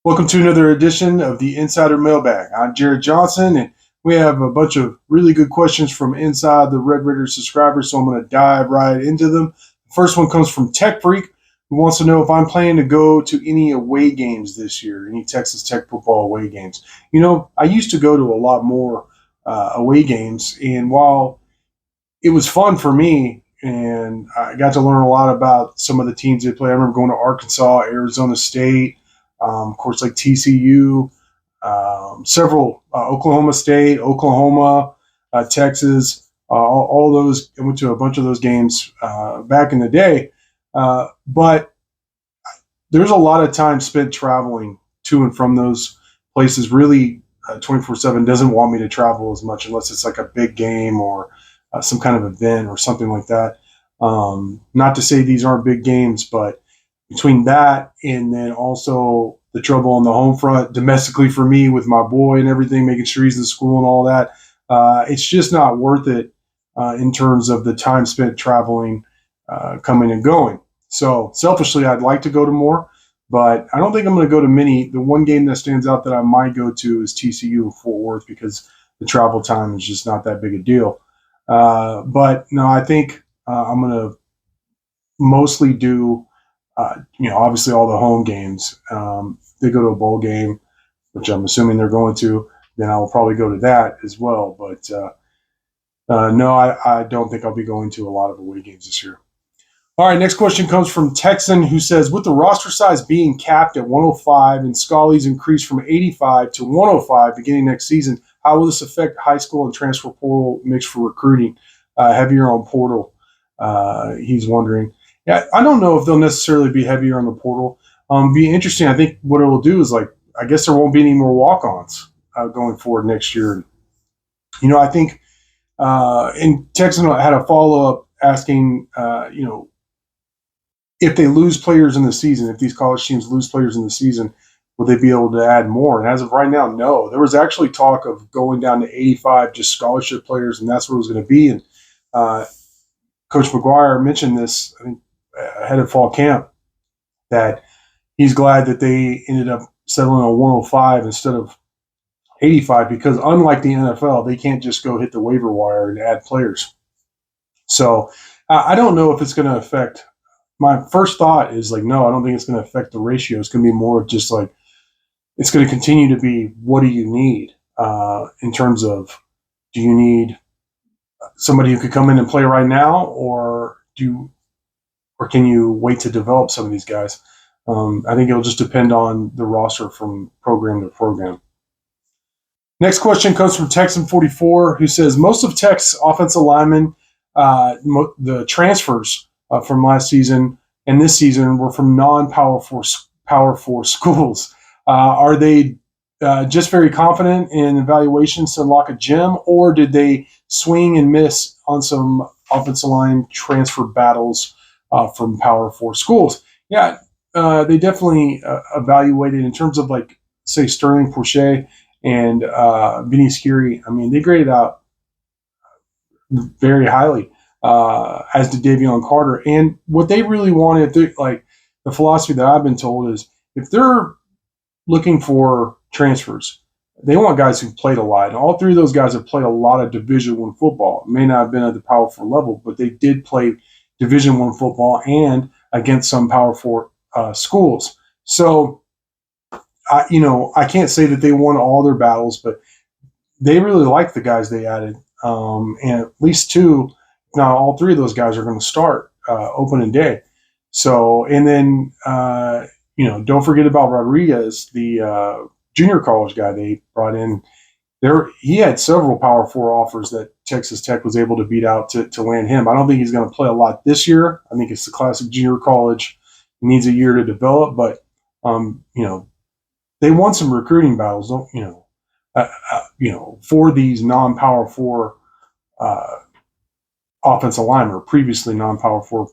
Welcome to another edition of the Insider Mailbag. I'm Jared Johnson, and we have a bunch of really good questions from inside the Red Raider subscribers, so I'm going to dive right into them. The first one comes from Tech Freak, who wants to know if I'm planning to go to any away games this year, any Texas Tech football away games. I used to go to a lot more away games, and while it was fun for me, and I got to learn a lot about some of the teams they play. I remember going to Arkansas, Arizona State, of course, like TCU, several Oklahoma State, Oklahoma, Texas, all those. I went to a bunch of those games back in the day, but there's a lot of time spent traveling to and from those places. Really, 24/7 doesn't want me to travel as much unless it's like a big game or some kind of event or something like that. Not to say these aren't big games, but between that and then also the trouble on the home front domestically for me with my boy and everything, making sure he's in school and all that, it's just not worth it in terms of the time spent traveling, coming and going. So selfishly, I'd like to go to more, but I don't think I'm going to go to many. The one game that stands out that I might go to is TCU in Fort Worth because the travel time is just not that big a deal. But no, I think I'm going to mostly do, obviously all the home games. They go to a bowl game, which I'm assuming they're going to, then I will probably go to that as well. But no, I don't think I'll be going to a lot of away games this year. All right, next question comes from Texan, who says, with the roster size being capped at 105 and Scully's increased from 85 to 105 beginning next season, how will this affect high school and transfer portal mix for recruiting? Heavier on portal, he's wondering. Yeah, I don't know if they'll necessarily be heavier on the portal. Be interesting. I think what it will do is, like, I guess there won't be any more walk-ons going forward next year. I think, and Texan had a follow-up asking, if they lose players in the season, if these college teams lose players in the season, will they be able to add more? And as of right now, no. There was actually talk of going down to 85 just scholarship players, and that's what it was going to be. And Coach McGuire mentioned this, I think, ahead of fall camp, that he's glad that they ended up settling on 105 instead of 85 because unlike the NFL, they can't just go hit the waiver wire and add players. So I don't know if it's going to affect. My first thought is like, no, I don't think it's going to affect the ratio. It's going to be more of just like, it's going to continue to be, what do you need in terms of, do you need somebody who could come in and play right now, or can you wait to develop some of these guys? I think it'll just depend on the roster from program to program. Next question comes from Texan44, who says, most of Tech's offensive linemen, the transfers from last season and this season were from non-Power Four schools. Are they just very confident in evaluations to unlock a gem, or did they swing and miss on some offensive line transfer battles from Power Four schools? Yeah, they definitely evaluated in terms of, like, say, Sterling Porche and Vinny Skiri. I mean, they graded out very highly, as did Davion Carter. And what they really wanted, like, the philosophy that I've been told is, if they're looking for transfers, they want guys who've played a lot. And all three of those guys have played a lot of Division I football. It may not have been at the Power Four level, but they did play Division I football and against some Power Four schools. So, I can't say that they won all their battles, but they really like the guys they added. And at least two, now all three of those guys are going to start opening day. So, and then, don't forget about Rodriguez, the junior college guy they brought in. He had several Power Four offers that Texas Tech was able to beat out to land him. I don't think he's going to play a lot this year. I think it's the classic junior college. He needs a year to develop, but they won some recruiting battles, for these non-Power Four offensive linemen, or previously non-Power Four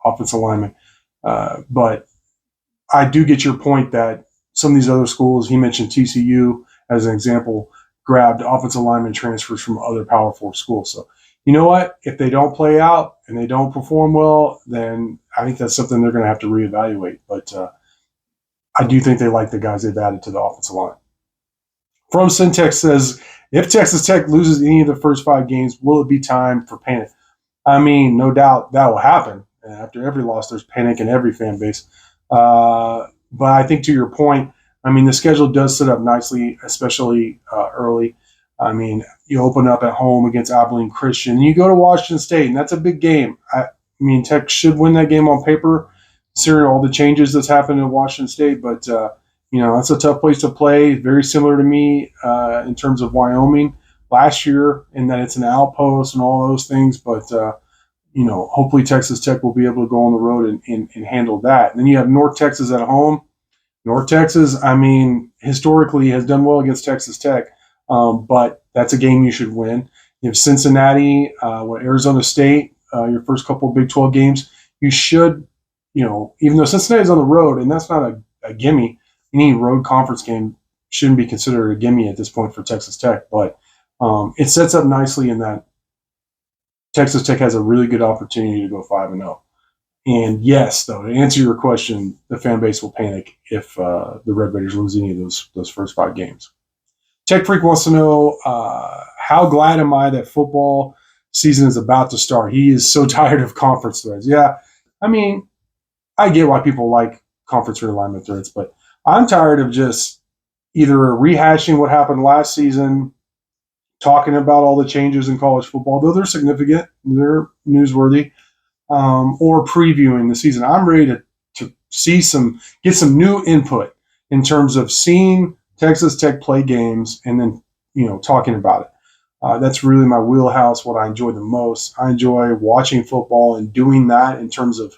offensive linemen. But I do get your point that some of these other schools, he mentioned TCU as an example, grabbed offensive lineman transfers from other Power Four schools. So, you know what? If they don't play out and they don't perform well, then I think that's something they're going to have to reevaluate. But I do think they like the guys they've added to the offensive line. From Syntax says, if Texas Tech loses any of the first 5 games, will it be time for panic? I mean, no doubt that will happen. After every loss, there's panic in every fan base. But I think to your point, I mean, the schedule does set up nicely, especially early. I mean, you open up at home against Abilene Christian, and you go to Washington State, and that's a big game. I mean, Tech should win that game on paper, considering all the changes that's happened in Washington State. But that's a tough place to play. Very similar to me in terms of Wyoming last year, in that it's an outpost and all those things. But hopefully Texas Tech will be able to go on the road and handle that. And then you have North Texas at home. North Texas, I mean, historically has done well against Texas Tech, but that's a game you should win. You have Cincinnati, Arizona State, your first couple of Big 12 games. You should, even though Cincinnati's on the road, and that's not a gimme, any road conference game shouldn't be considered a gimme at this point for Texas Tech. But it sets up nicely in that Texas Tech has a really good opportunity to go 5-0. And yes, though, to answer your question, the fan base will panic if the Red Raiders lose any of those first 5 games. Tech Freak wants to know, how glad am I that football season is about to start? He is so tired of conference threads. Yeah, I mean, I get why people like conference realignment threads, but I'm tired of just either rehashing what happened last season, talking about all the changes in college football, though they're significant, they're newsworthy, or previewing the season. I'm ready to get some new input in terms of seeing Texas Tech play games and then talking about it. That's really my wheelhouse, what I enjoy the most. I enjoy watching football and doing that in terms of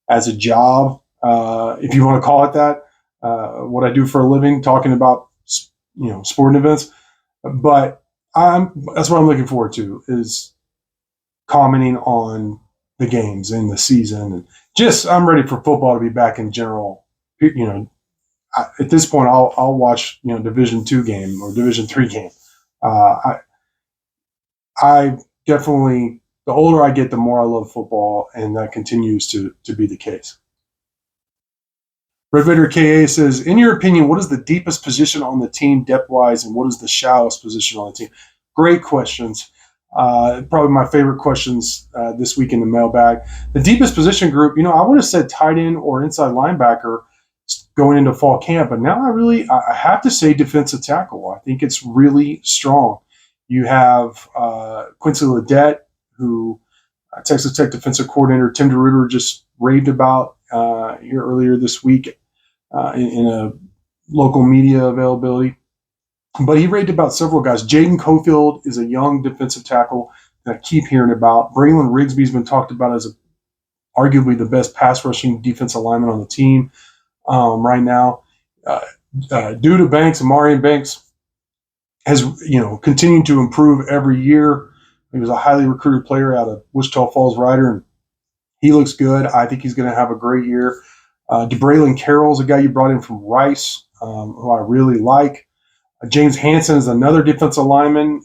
as a job, if you want to call it that, what I do for a living, talking about sporting events. But that's what I'm looking forward to, is commenting on the games and the season, and just I'm ready for football to be back in general. At this point, I'll watch Division II game or Division III game. I definitely, the older I get, the more I love football, and that continues to be the case. Red Vader KA says, in your opinion, what is the deepest position on the team depth-wise, and what is the shallowest position on the team? Great questions. Probably my favorite questions this week in the mailbag. The deepest position group, I would have said tight end or inside linebacker going into fall camp, but now I have to say defensive tackle. I think it's really strong. You have Quincy Ledet, who Texas Tech defensive coordinator Tim DeRuiter just raved about here earlier this week in a local media availability. But he raved about several guys. Jaden Cofield is a young defensive tackle that I keep hearing about. Braylon Rigsby's been talked about as arguably the best pass rushing defensive lineman on the team right now. Duda Banks and Marion Banks has continued to improve every year. He was a highly recruited player out of Wichita Falls Rider, and he looks good. I think he's going to have a great year. DeBraylon Carroll's a guy you brought in from Rice, who I really like. James Hansen is another defensive lineman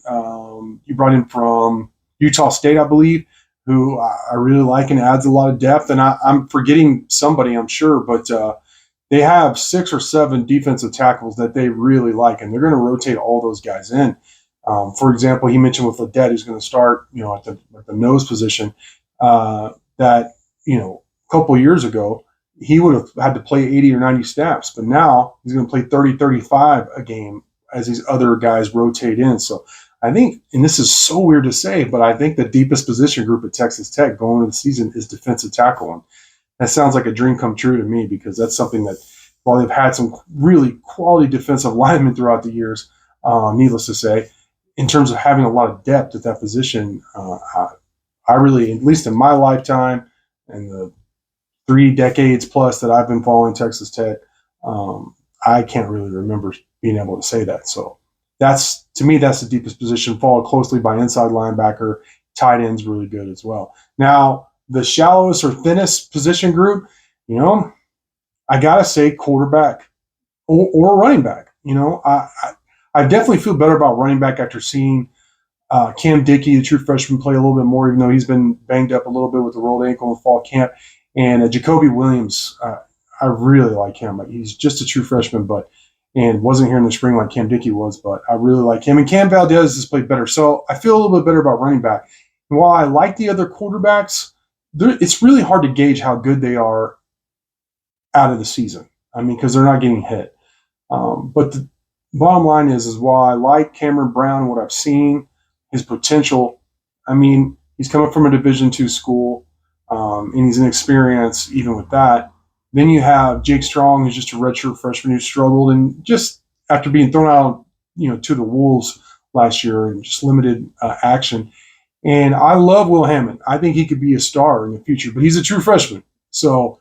you brought in from Utah State, I believe, who I really like and adds a lot of depth. And I'm forgetting somebody, I'm sure, but they have 6 or 7 defensive tackles that they really like, and they're going to rotate all those guys in. For example, he mentioned with Ledet, who's going to start, at the nose position, that, a couple of years ago, he would have had to play 80 or 90 snaps, but now he's going to play 30, 35 a game as these other guys rotate in. So I think, and this is so weird to say, but I think the deepest position group at Texas Tech going into the season is defensive tackle. And that sounds like a dream come true to me, because that's something that, while they've had some really quality defensive linemen throughout the years, needless to say, in terms of having a lot of depth at that position, I really, at least in my lifetime and the 3 decades plus that I've been following Texas Tech, I can't really remember being able to say that. So to me, that's the deepest position, followed closely by inside linebacker. Tight end's really good as well. Now, the shallowest or thinnest position group, I got to say quarterback or running back. I definitely feel better about running back after seeing Cam Dickey, the true freshman, play a little bit more, even though he's been banged up a little bit with the rolled ankle in fall camp. And Jacoby Williams, I really like him. He's just a true freshman, and wasn't here in the spring like Cam Dickey was, but I really like him. And Cam Valdez has played better. So I feel a little bit better about running back. And while I like the other quarterbacks, it's really hard to gauge how good they are out of the season. I mean, because they're not getting hit. But the bottom line is while I like Cameron Brown, what I've seen, his potential, I mean, he's coming from a Division II school, and he's inexperienced even with that. Then you have Jake Strong, who's just a redshirt freshman who struggled, and just after being thrown out, to the Wolves last year and just limited action. And I love Will Hammond. I think he could be a star in the future, but he's a true freshman. So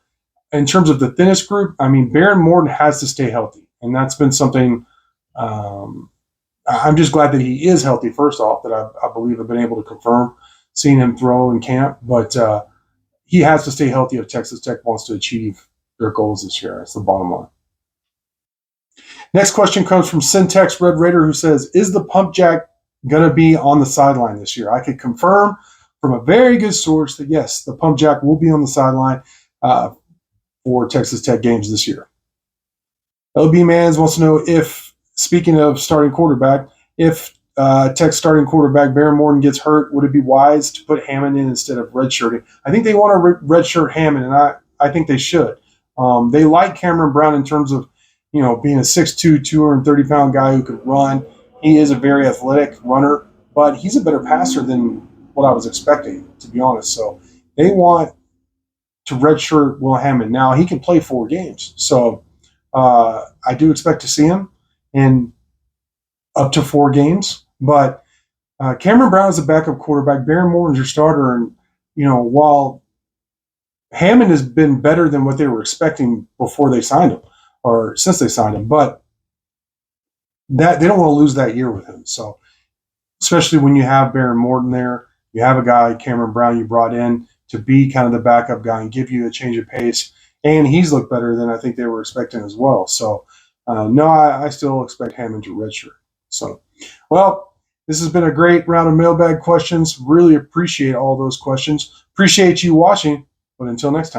in terms of the thinnest group, I mean, Baron Morton has to stay healthy, and that's been something. I'm just glad that he is healthy. First off, that I believe I've been able to confirm seeing him throw in camp, but he has to stay healthy if Texas Tech wants to achieve their goals this year. That's the bottom line. Next question comes from Syntax Red Raider, who says, is the Pumpjack going to be on the sideline this year? I could confirm from a very good source that, yes, the Pumpjack will be on the sideline for Texas Tech games this year. LB Mans wants to know if, speaking of starting quarterback, if Tech's starting quarterback Baron Morton gets hurt, would it be wise to put Hammond in instead of redshirting? I think they want to redshirt Hammond, and I think they should. They like Cameron Brown in terms of, being a 6'2", 230-pound guy who could run. He is a very athletic runner, but he's a better passer than what I was expecting, to be honest. So they want to redshirt Will Hammond. Now, he can play 4 games, so I do expect to see him in up to 4 games. But Cameron Brown is a backup quarterback. Baron Morton's your starter, and while Hammond has been better than what they were expecting before they signed him, or since they signed him, but that they don't want to lose that year with him. So, especially when you have Baron Morton there, you have a guy, Cameron Brown, you brought in to be kind of the backup guy and give you a change of pace, and he's looked better than I think they were expecting as well. So, no, I still expect Hammond to redshirt. So, well, this has been a great round of mailbag questions. Really appreciate all those questions. Appreciate you watching, but until next time.